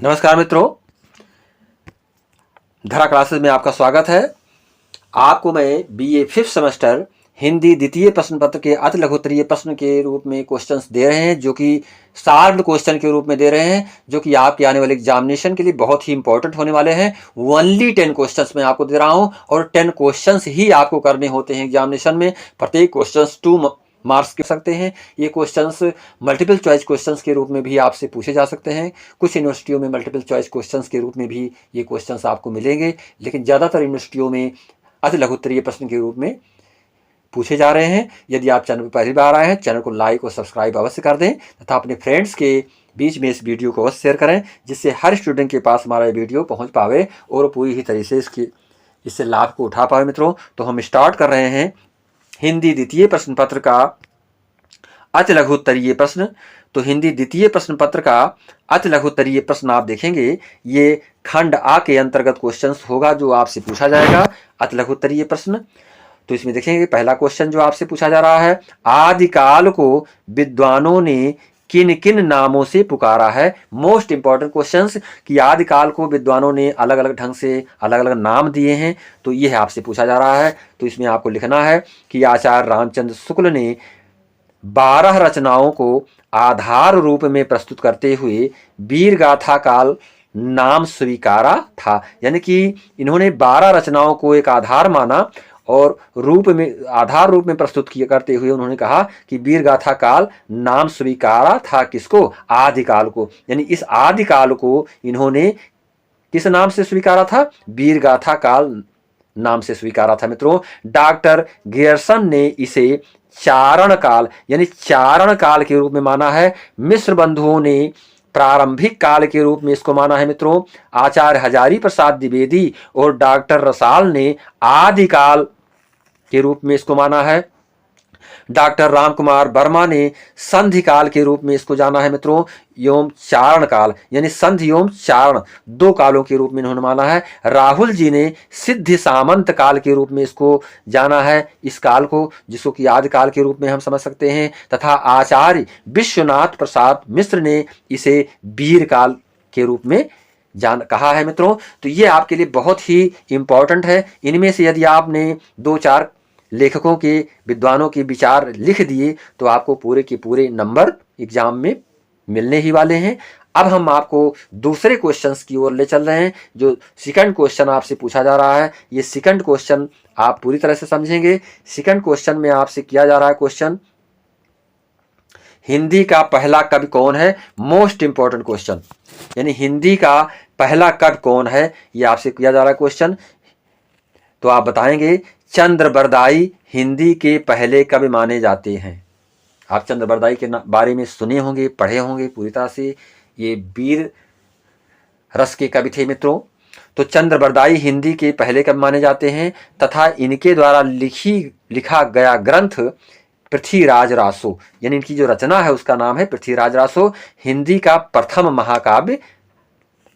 नमस्कार मित्रों, धरा क्लासेस में आपका स्वागत है। आपको मैं बीए फिफ्थ सेमेस्टर हिंदी द्वितीय प्रश्न पत्र के अति लघुत्तरीय प्रश्न के रूप में क्वेश्चंस दे रहे हैं, जो कि शार्प क्वेश्चन के रूप में दे रहे हैं, जो कि आपके आने वाले एग्जामिनेशन के लिए बहुत ही इंपॉर्टेंट होने वाले हैं। ओनली 10 क्वेश्चंस मैं आपको दे रहा हूं और 10 क्वेश्चंस ही आपको करने होते हैं एग्जामिनेशन में। प्रत्येक क्वेश्चंस 2 मार्क्स के सकते हैं। ये क्वेश्चंस मल्टीपल चॉइस क्वेश्चंस के रूप में भी आपसे पूछे जा सकते हैं। कुछ यूनिवर्सिटियों में मल्टीपल चॉइस क्वेश्चंस के रूप में भी ये क्वेश्चंस आपको मिलेंगे, लेकिन ज़्यादातर यूनिवर्सिटियों में अति लघुत्तरीय प्रश्न के रूप में पूछे जा रहे हैं। यदि आप चैनल पर पहली बार आए हैं, चैनल को लाइक और सब्सक्राइब अवश्य कर दें तथा अपने फ्रेंड्स के बीच में इस वीडियो को अवश्य शेयर करें, जिससे हर स्टूडेंट के पास हमारा ये वीडियो पहुँच पावे और पूरी ही तरीके से इससे लाभ को उठा पाए। मित्रों, तो हम स्टार्ट कर रहे हैं हिंदी द्वितीय प्रश्न पत्र का अति लघुत्तरीय प्रश्न। तो हिंदी द्वितीय प्रश्न पत्र का अति लघुत्तरीय प्रश्न आप देखेंगे, ये खंड आ के अंतर्गत क्वेश्चंस होगा जो आपसे पूछा जाएगा। अति लघुत्तरीय प्रश्न, तो इसमें देखेंगे पहला क्वेश्चन जो आपसे पूछा जा रहा है, आदिकाल को विद्वानों ने किन किन नामों से पुकारा है। मोस्ट इंपॉर्टेंट क्वेश्चंस कि आदिकाल को विद्वानों ने अलग अलग ढंग से अलग अलग नाम दिए हैं, तो यह आपसे पूछा जा रहा है। तो इसमें आपको लिखना है कि आचार्य रामचंद्र शुक्ल ने 12 रचनाओं को आधार रूप में प्रस्तुत करते हुए वीर गाथा काल नाम स्वीकारा था। यानी कि इन्होंने 12 रचनाओं को एक आधार माना और आधार रूप में प्रस्तुत किया करते हुए उन्होंने कहा कि वीर गाथा काल नाम स्वीकारा था। किसको? आदिकाल को। यानी इस आदिकाल को इन्होंने किस नाम से स्वीकारा था? वीर गाथा काल नाम से स्वीकारा था। मित्रों, डॉक्टर गियर्सन ने इसे चारण काल यानी चारण काल के रूप में माना है। मिश्र बंधुओं ने प्रारंभिक काल के रूप में इसको माना है। मित्रों, आचार्य हजारी प्रसाद द्विवेदी और डॉक्टर रसाल ने आदिकाल के रूप में इसको माना है। डॉक्टर रामकुमार वर्मा ने संधि काल के रूप में इसको जाना है। मित्रों, योम चारण काल यानी संधि योम चारण 2 कालों के रूप में इन्होंने माना है। राहुल जी ने सिद्धि सामंत काल के रूप में इसको जाना है, इस काल को, जिसको कि आदि काल के रूप में हम समझ सकते हैं। तथा आचार्य विश्वनाथ प्रसाद मिश्र ने इसे वीर काल के रूप में कहा है। मित्रों, तो ये आपके लिए बहुत ही इंपॉर्टेंट है। इनमें से यदि आपने 2-4 लेखकों के विद्वानों के विचार लिख दिए तो आपको पूरे के पूरे नंबर एग्जाम में मिलने ही वाले हैं। अब हम आपको दूसरे क्वेश्चंस की ओर ले चल रहे हैं। जो सेकंड क्वेश्चन आपसे पूछा जा रहा है, ये सेकंड क्वेश्चन आप पूरी तरह से समझेंगे। सेकंड क्वेश्चन में आपसे किया जा रहा है क्वेश्चन, हिंदी का पहला कवि कौन है। मोस्ट इंपॉर्टेंट क्वेश्चन, यानी हिंदी का पहला कवि कौन है, ये आपसे किया जा रहा है क्वेश्चन। तो आप बताएंगे चंद्रबरदाई हिंदी के पहले कवि माने जाते हैं। आप चंद्रबरदाई के बारे में सुने होंगे, पढ़े होंगे पूरी तरह से। ये वीर रस के कवि थे। मित्रों, तो चंद्रबरदाई हिंदी के पहले कवि माने जाते हैं तथा इनके द्वारा लिखा गया ग्रंथ पृथ्वीराज रासो, यानी इनकी जो रचना है उसका नाम है पृथ्वीराज रासो, हिंदी का प्रथम महाकाव्य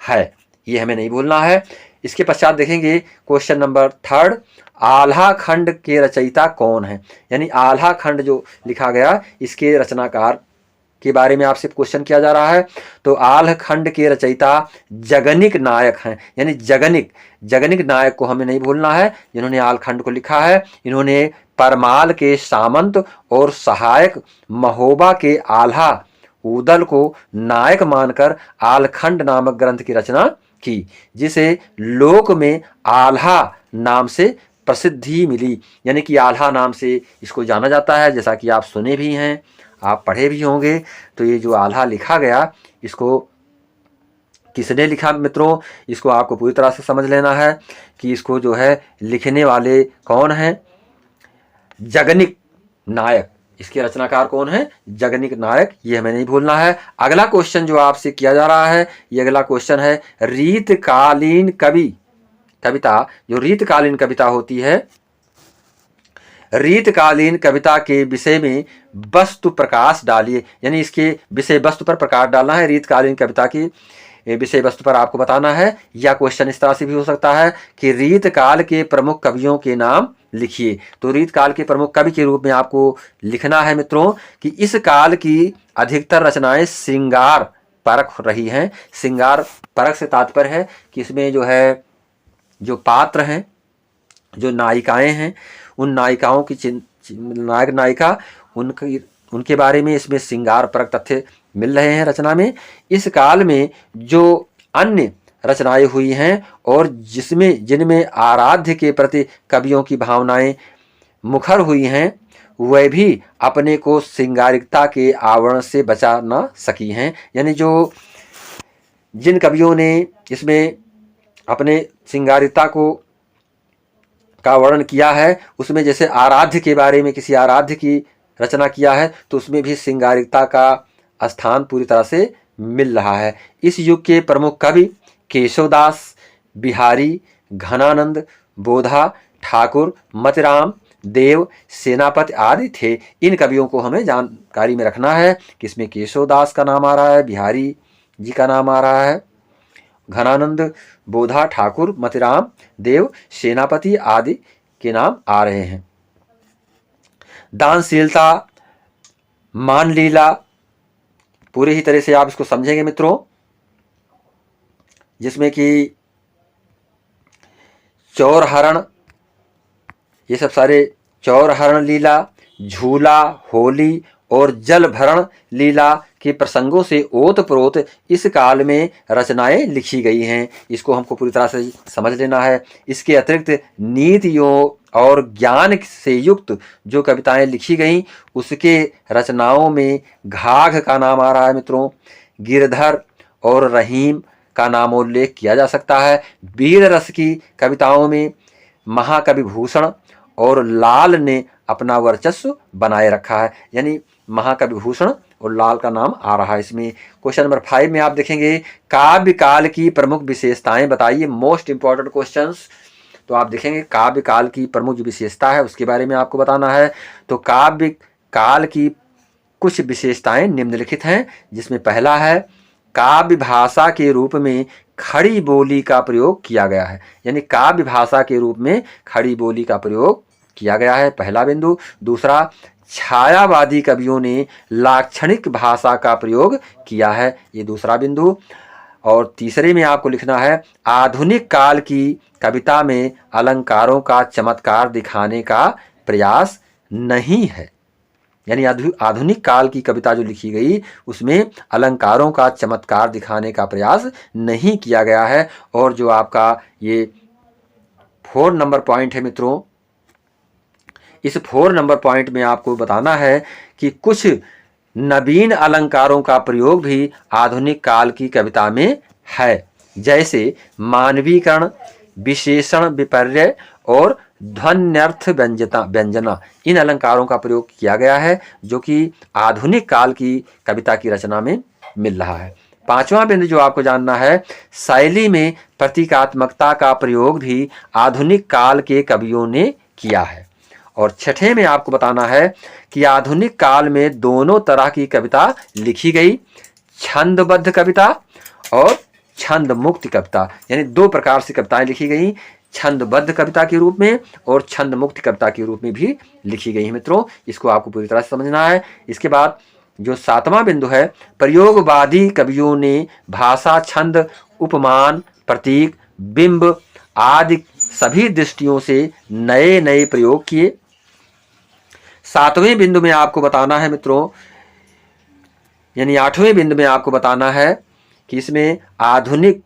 है। ये हमें नहीं भूलना है। इसके पश्चात देखेंगे क्वेश्चन नंबर 3, आल्हा खंड के रचयिता कौन है। यानी आल्हा खंड जो लिखा गया, इसके रचनाकार के बारे में आपसे क्वेश्चन किया जा रहा है। तो आल्हा खंड के रचयिता जगनिक नायक हैं। यानी जगनिक नायक को हमें नहीं भूलना है, जिन्होंने आल्हा खंड को लिखा है। इन्होंने परमाल के सामंत और सहायक महोबा के आल्हा उदल को नायक मानकर आल्हखंड नामक ग्रंथ की रचना की, जिसे लोक में आल्हा नाम से प्रसिद्धि मिली। यानी कि आल्हा नाम से इसको जाना जाता है, जैसा कि आप सुने भी हैं, आप पढ़े भी होंगे। तो ये जो आल्हा लिखा गया, इसको किसने लिखा मित्रों, इसको आपको पूरी तरह से समझ लेना है कि इसको जो है लिखने वाले कौन हैं। जगनिक नायक, इसके रचनाकार कौन है? जगनिक नायक, ये हमें नहीं भूलना है। अगला क्वेश्चन जो आपसे किया जा रहा है, ये अगला क्वेश्चन है, रीतकालीन कविता, जो रीतकालीन कविता होती है, रीतकालीन कविता के विषय में वस्तु प्रकाश डालिए। यानी इसके विषय वस्तु पर प्रकाश डालना है। रीतकालीन कविता की विषय वस्तु पर आपको बताना है। या क्वेश्चन इस तरह से भी हो सकता है कि रीतकाल के प्रमुख कवियों के नाम लिखिए। तो रीतकाल के प्रमुख कवि के रूप में आपको लिखना है मित्रों कि इस काल की अधिकतर रचनाएं श्रृंगार परख रही हैं। श्रृंगार परख से तात्पर्य है कि इसमें जो है जो पात्र हैं, जो नायिकाएं हैं, उन नायिकाओं की नायक नायिका उनके बारे में इसमें श्रृंगार परक तथ्य मिल रहे हैं रचना में। इस काल में जो अन्य रचनाएं हुई हैं और जिनमें आराध्य के प्रति कवियों की भावनाएं मुखर हुई हैं, वह भी अपने को श्रृंगारिकता के आवरण से बचा न सकी हैं। यानी जो जिन कवियों ने इसमें अपने श्रृंगारिकता का वर्णन किया है, उसमें जैसे आराध्य के बारे में किसी आराध्य की रचना किया है तो उसमें भी श्रृंगारिकता का स्थान पूरी तरह से मिल रहा है। इस युग के प्रमुख कवि केशवदास, बिहारी, घनानंद, बोधा, ठाकुर, मतिराम, देव, सेनापति आदि थे। इन कवियों को हमें जानकारी में रखना है कि इसमें केशवदास का नाम आ रहा है, बिहारी जी का नाम आ रहा है, घनानंद, बोधा, ठाकुर, मतिराम, देव, सेनापति आदि के नाम आ रहे हैं। दानशीलता, मान लीला, पूरे ही तरह से आप इसको समझेंगे मित्रों, जिसमें कि चौर हरण, ये सब सारे चौर हरण लीला, झूला, होली और जल भरण लीला के प्रसंगों से ओतप्रोत इस काल में रचनाएं लिखी गई हैं। इसको हमको पूरी तरह से समझ लेना है। इसके अतिरिक्त नीतियों और ज्ञान से युक्त जो कविताएं लिखी गई, उसके रचनाओं में घाघ का नाम आ रहा है मित्रों, गिरधर और रहीम का नामोल्लेख किया जा सकता है। वीर रस की कविताओं में महाकवि भूषण और लाल ने अपना वर्चस्व बनाए रखा है। यानी महाकवि भूषण और लाल का नाम आ रहा है इसमें। क्वेश्चन नंबर 5 में आप देखेंगे काव्य काल की प्रमुख विशेषताएं बताइए। Most important questions. तो आप देखेंगे काव्य काल की प्रमुख जो विशेषता है उसके बारे में आपको बताना है। तो काव्य काल की कुछ विशेषताएं निम्नलिखित हैं, जिसमें पहला है काव्य भाषा के रूप में खड़ी बोली का प्रयोग किया गया है। यानी काव्य भाषा के रूप में खड़ी बोली का प्रयोग किया गया है, पहला बिंदु। दूसरा, छायावादी कवियों ने लाक्षणिक भाषा का प्रयोग किया है, ये दूसरा बिंदु। और तीसरे में आपको लिखना है आधुनिक काल की कविता में अलंकारों का चमत्कार दिखाने का प्रयास नहीं है। यानी आधुनिक काल की कविता जो लिखी गई उसमें अलंकारों का चमत्कार दिखाने का प्रयास नहीं किया गया है। और जो आपका ये 4 नंबर पॉइंट है मित्रों, इस 4 नंबर पॉइंट में आपको बताना है कि कुछ नवीन अलंकारों का प्रयोग भी आधुनिक काल की कविता में है, जैसे मानवीकरण, विशेषण विपर्य और ध्वन्यर्थ व्यंजना। इन अलंकारों का प्रयोग किया गया है जो कि आधुनिक काल की कविता की रचना में मिल रहा है। 5वां बिंदु जो आपको जानना है, शैली में प्रतीकात्मकता का प्रयोग भी आधुनिक काल के कवियों ने किया है। और 6ठे में आपको बताना है कि आधुनिक काल में दोनों तरह की कविता लिखी गई, छंदबद्ध कविता और छंद मुक्त कविता। यानी 2 प्रकार से कविताएं लिखी गई, छंदबद्ध कविता के रूप में और छंद मुक्त कविता के रूप में भी लिखी गई है मित्रों। इसको आपको पूरी तरह से समझना है। इसके बाद जो 7वां बिंदु है, प्रयोगवादी कवियों ने भाषा, छंद, उपमान, प्रतीक, बिंब आदि सभी दृष्टियों से नए नए प्रयोग किए। 7वें बिंदु में आपको बताना है मित्रों, यानी 8वें बिंदु में आपको बताना है कि इसमें आधुनिक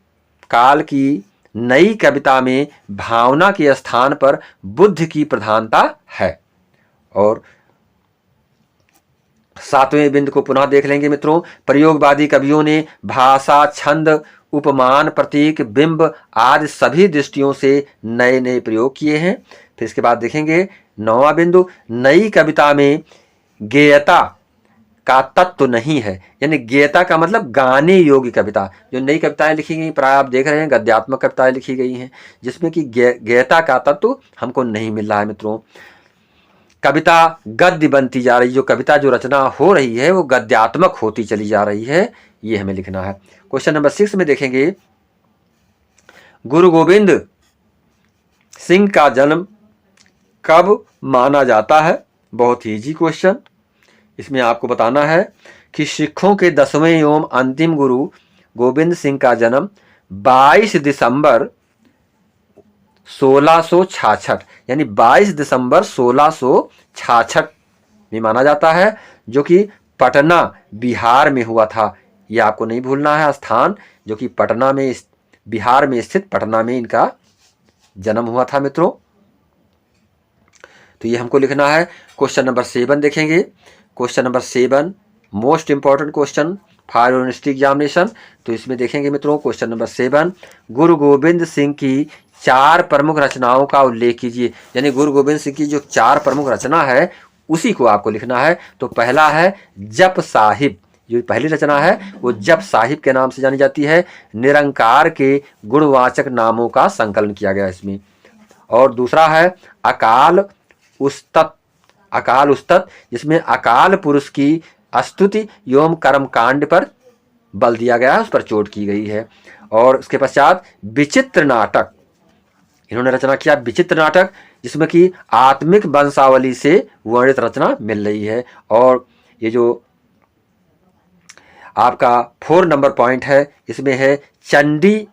काल की नई कविता में भावना के स्थान पर बुद्धि की प्रधानता है। और 7वें बिंदु को पुनः देख लेंगे मित्रों, प्रयोगवादी कवियों ने भाषा, छंद, उपमान, प्रतीक, बिंब आदि सभी दृष्टियों से नए नए प्रयोग किए हैं। फिर इसके बाद देखेंगे 9वां बिंदु, नई कविता में गेयता का तत्व नहीं है। यानी गेयता का मतलब गाने योग्य कविता। जो नई कविताएं लिखी गई प्राय आप देख रहे हैं गद्यात्मक कविताएं लिखी गई हैं, जिसमें कि गेयता का तत्व हमको नहीं मिल रहा है मित्रों। कविता गद्य बनती जा रही, जो कविता जो रचना हो रही है वो गद्यात्मक होती चली जा रही है, ये हमें लिखना है। क्वेश्चन नंबर 6 में देखेंगे, गुरु गोविंद सिंह का जन्म कब माना जाता है। बहुत ही इजी क्वेश्चन। इसमें आपको बताना है कि सिखों के 10वें एवं अंतिम गुरु गोविंद सिंह का जन्म 22 दिसंबर 1666 यानी 22 दिसंबर 1666 में माना जाता है, जो कि पटना बिहार में हुआ था। यह आपको नहीं भूलना है स्थान, जो कि पटना में, बिहार में स्थित पटना में इनका जन्म हुआ था मित्रों। तो ये हमको लिखना है। क्वेश्चन नंबर 7 देखेंगे। Question number 7 most important question for university examination. तो इसमें देखेंगे मित्रों क्वेश्चन नंबर 7, गुरु गोविंद सिंह की 4 प्रमुख रचनाओं का उल्लेख कीजिए। यानी गुरु गोविंद सिंह की जो 4 प्रमुख रचना है उसी को आपको लिखना है। तो पहला है जप साहिब, जो पहली रचना है वो जप साहिब के नाम से जानी जाती है। निरंकार के गुणवाचक नामों का संकलन किया गया इसमें। और दूसरा है अकाल उस्तत, अकाल उस्तत, जिसमें अकाल पुरुष की स्तुति एवं कर्मकांड पर बल दिया गया है, उस पर चोट की गई है। और उसके पश्चात विचित्र नाटक, इन्होंने रचना किया विचित्र नाटक, जिसमें कि आत्मिक वंशावली से वर्णित रचना मिल रही है। और ये जो आपका 4 नंबर पॉइंट है, इसमें है चंडी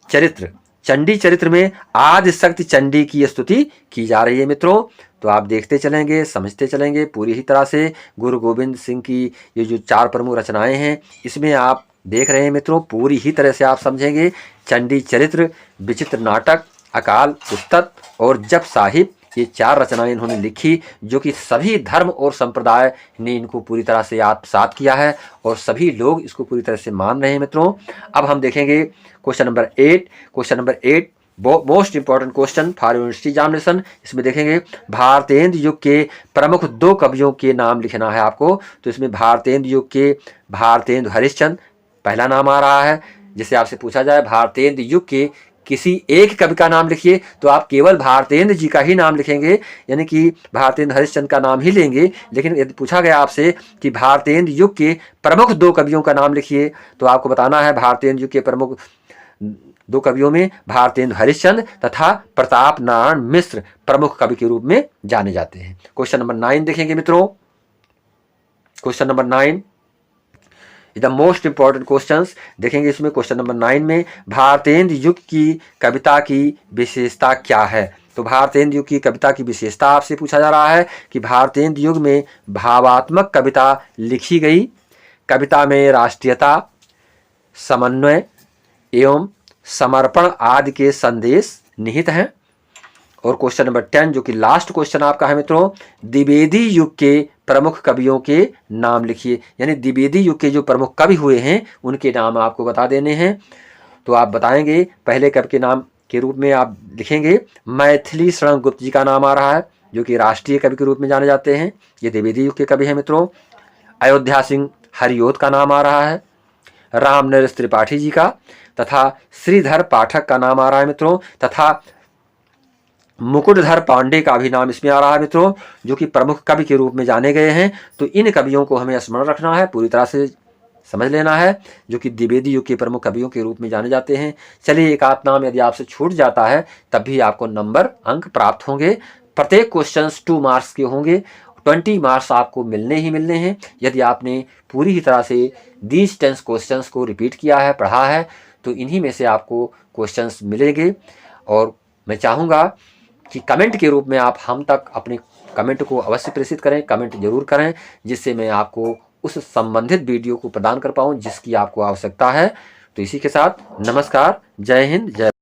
चरित्र। चंडी चरित्र में आदि शक्ति चंडी की स्तुति की जा रही है मित्रों। तो आप देखते चलेंगे, समझते चलेंगे पूरी ही तरह से गुरु गोविंद सिंह की ये जो 4 प्रमुख रचनाएं हैं, इसमें आप देख रहे हैं मित्रों, पूरी ही तरह से आप समझेंगे। चंडी चरित्र, विचित्र नाटक, अकाल उस्तत और जप साहिब, ये 4 रचनाएं इन्होंने लिखी, जो कि सभी धर्म और संप्रदाय ने इनको पूरी तरह से आत्मसात किया है और सभी लोग इसको पूरी तरह से मान रहे हैं मित्रों। अब हम देखेंगे question number 8। Question number 8 most important question for university examination. इसमें देखेंगे भारतेंद्र युग के प्रमुख 2 कवियों के नाम लिखना है आपको। तो इसमें भारतेंद्र युग के भारतेंद्र हरिश्चंद्र पहला नाम आ रहा है। जिसे आपसे पूछा जाए भारतेंद्र युग के किसी एक कवि का नाम लिखिए, तो आप केवल भारतेंद्र जी का ही नाम लिखेंगे, यानी कि भारतेंद्र हरिश्चंद्र का नाम ही लेंगे। लेकिन यदि पूछा गया आपसे कि भारतेंद्र युग के प्रमुख 2 कवियों का नाम लिखिए, तो आपको बताना है भारतेंद्र युग के प्रमुख 2 कवियों में भारतेंद्र हरिश्चंद्र तथा प्रताप नारायण मिश्र प्रमुख कवि के रूप में जाने जाते हैं। क्वेश्चन नंबर 9 देखेंगे मित्रों। Question number 9 the most important questions देखेंगे। इसमें क्वेश्चन नंबर 9 में भारतेंद्र युग की कविता की विशेषता क्या है। तो भारतेंद्र युग की कविता की विशेषता आपसे पूछा जा रहा है कि भारतेंद्र युग में भावात्मक कविता लिखी गई, कविता में राष्ट्रीयता, समन्वय एवं समर्पण आदि के संदेश निहित हैं। और क्वेश्चन नंबर 10 जो कि लास्ट क्वेश्चन आपका है मित्रों, द्विवेदी युग के प्रमुख कवियों के नाम लिखिए। यानी द्विवेदी युग के जो प्रमुख कवि हुए हैं उनके नाम आपको बता देने हैं। तो आप बताएंगे, पहले कवि के नाम के रूप में आप लिखेंगे मैथिली शरण गुप्त जी का नाम आ रहा है, जो कि राष्ट्रीय कवि के रूप में जाने जाते हैं। ये द्विवेदी युग के कवि हैं मित्रों। अयोध्या सिंह हरियोत का नाम आ रहा है, राम नरेश त्रिपाठी जी का, तथा श्रीधर पाठक का नाम आ रहा है मित्रों, तथा मुकुटधर पांडे का भी नाम इसमें आ रहा है मित्रों, जो कि प्रमुख कवि के रूप में जाने गए हैं। तो इन कवियों को हमें स्मरण रखना है, पूरी तरह से समझ लेना है, जो कि द्विवेदी युग के प्रमुख कवियों के रूप में जाने जाते हैं। चलिए, एक आध नाम यदि आपसे छूट जाता है तब भी आपको नंबर अंक प्राप्त होंगे। प्रत्येक क्वेश्चन 2 मार्क्स के होंगे, 20 मार्क्स आपको मिलने ही मिलने हैं यदि आपने पूरी ही तरह से 10 क्वेश्चंस को रिपीट किया है, पढ़ा है, तो इन्हीं में से आपको क्वेश्चंस मिलेंगे। और मैं चाहूँगा कि कमेंट के रूप में आप हम तक अपने कमेंट को अवश्य प्रेषित करें, कमेंट जरूर करें, जिससे मैं आपको उस संबंधित वीडियो को प्रदान कर पाऊँ जिसकी आपको आवश्यकता है। तो इसी के साथ नमस्कार, जय हिंद, जय